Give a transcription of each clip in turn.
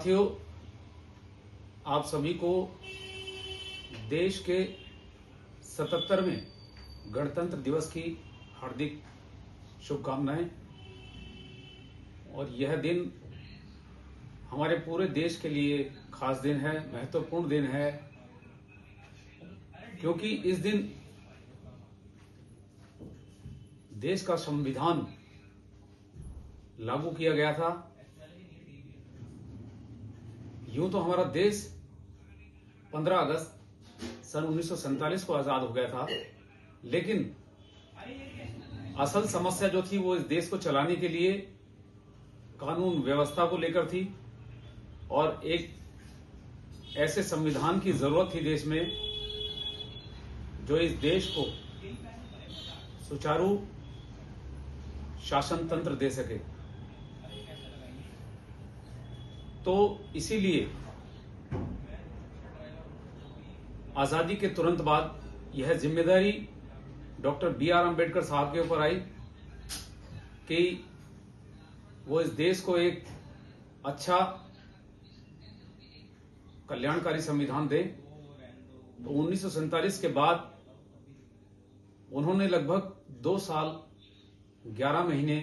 साथियों, आप सभी को देश के 77वें गणतंत्र दिवस की हार्दिक शुभकामनाएं। और यह दिन हमारे पूरे देश के लिए खास दिन है, महत्वपूर्ण दिन है, क्योंकि इस दिन देश का संविधान लागू किया गया था। यूं तो हमारा देश 15 अगस्त सन 1947 को आजाद हो गया था, लेकिन असल समस्या जो थी वो इस देश को चलाने के लिए कानून व्यवस्था को लेकर थी और एक ऐसे संविधान की जरूरत थी देश में जो इस देश को सुचारू शासन तंत्र दे सके। तो इसीलिए आजादी के तुरंत बाद यह जिम्मेदारी डॉक्टर बी.आर. अम्बेडकर साहब के ऊपर आई कि वो इस देश को एक अच्छा कल्याणकारी संविधान दे। तो 1947 के बाद उन्होंने लगभग 2 साल 11 महीने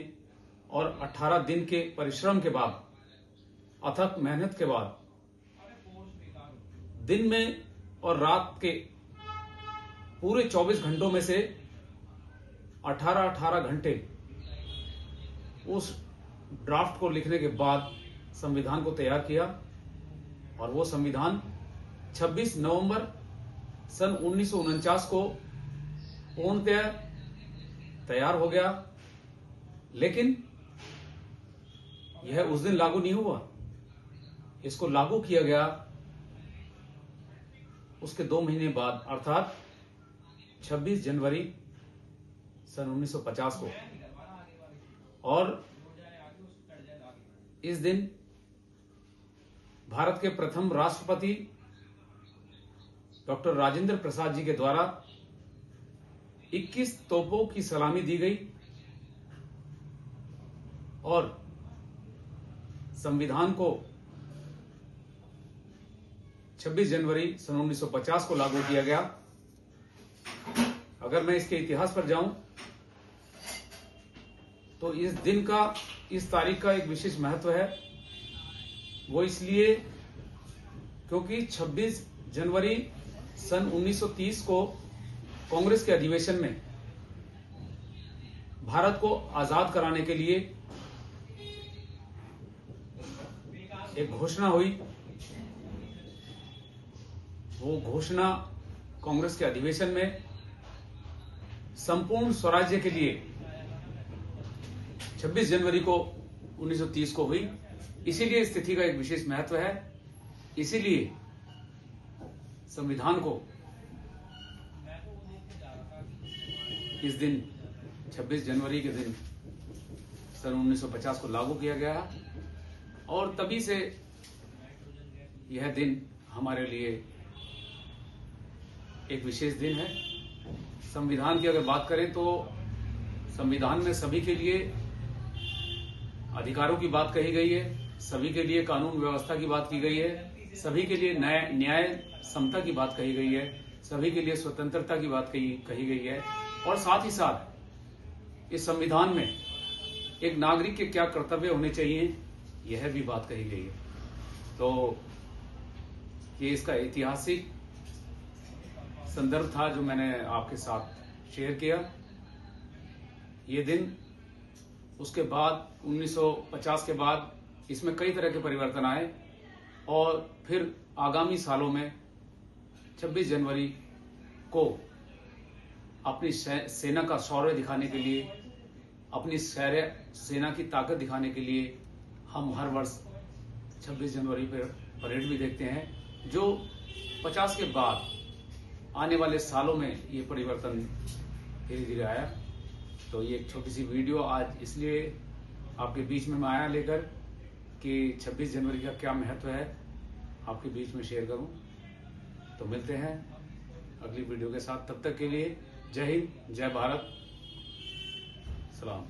और 18 दिन के परिश्रम के बाद, अथक मेहनत के बाद, दिन में और रात के पूरे 24 घंटों में से 18 घंटे उस ड्राफ्ट को लिखने के बाद संविधान को तैयार किया। और वो संविधान 26 नवंबर सन 1949 को पूर्णतः तैयार हो गया। लेकिन यह उस दिन लागू नहीं हुआ, इसको लागू किया गया उसके 2 महीने बाद, अर्थात 26 जनवरी सन 1950 को। और इस दिन भारत के प्रथम राष्ट्रपति डॉक्टर राजेंद्र प्रसाद जी के द्वारा 21 तोपों की सलामी दी गई और संविधान को 26 जनवरी सन 1950 को लागू किया गया। अगर मैं इसके इतिहास पर जाऊं तो इस दिन का, इस तारीख का एक विशेष महत्व है। वो इसलिए क्योंकि 26 जनवरी सन 1930 को कांग्रेस के अधिवेशन में भारत को आजाद कराने के लिए एक घोषणा हुई। वो घोषणा कांग्रेस के अधिवेशन में संपूर्ण स्वराज्य के लिए 26 जनवरी को 1930 को हुई। इसीलिए इस तिथि का एक विशेष महत्व है। इसीलिए संविधान को इस दिन 26 जनवरी के दिन सन 1950 को लागू किया गया और तभी से यह दिन हमारे लिए एक विशेष दिन है। संविधान की अगर बात करें तो संविधान में सभी के लिए अधिकारों की बात कही गई है, सभी के लिए कानून व्यवस्था की बात की गई है, सभी के लिए न्याय समता की बात कही गई है, सभी के लिए स्वतंत्रता की बात कही गई है। और साथ ही साथ इस संविधान में एक नागरिक के क्या कर्तव्य होने चाहिए, यह भी बात कही गई है। तो ये इसका ऐतिहासिक संदर्भ था जो मैंने आपके साथ शेयर किया। ये दिन, उसके बाद 1950 के बाद इसमें कई तरह के परिवर्तन आए और फिर आगामी सालों में 26 जनवरी को अपनी सेना का शौर्य दिखाने के लिए, अपनी सेना की ताकत दिखाने के लिए हम हर वर्ष 26 जनवरी पर परेड भी देखते हैं। जो 50 के बाद आने वाले सालों में ये परिवर्तन धीरे धीरे आया। तो ये एक छोटी सी वीडियो आज इसलिए आपके बीच में मैं आया लेकर कि 26 जनवरी का क्या महत्व है आपके बीच में शेयर करूं। तो मिलते हैं अगली वीडियो के साथ। तब तक के लिए जय हिंद, जय भारत, सलाम।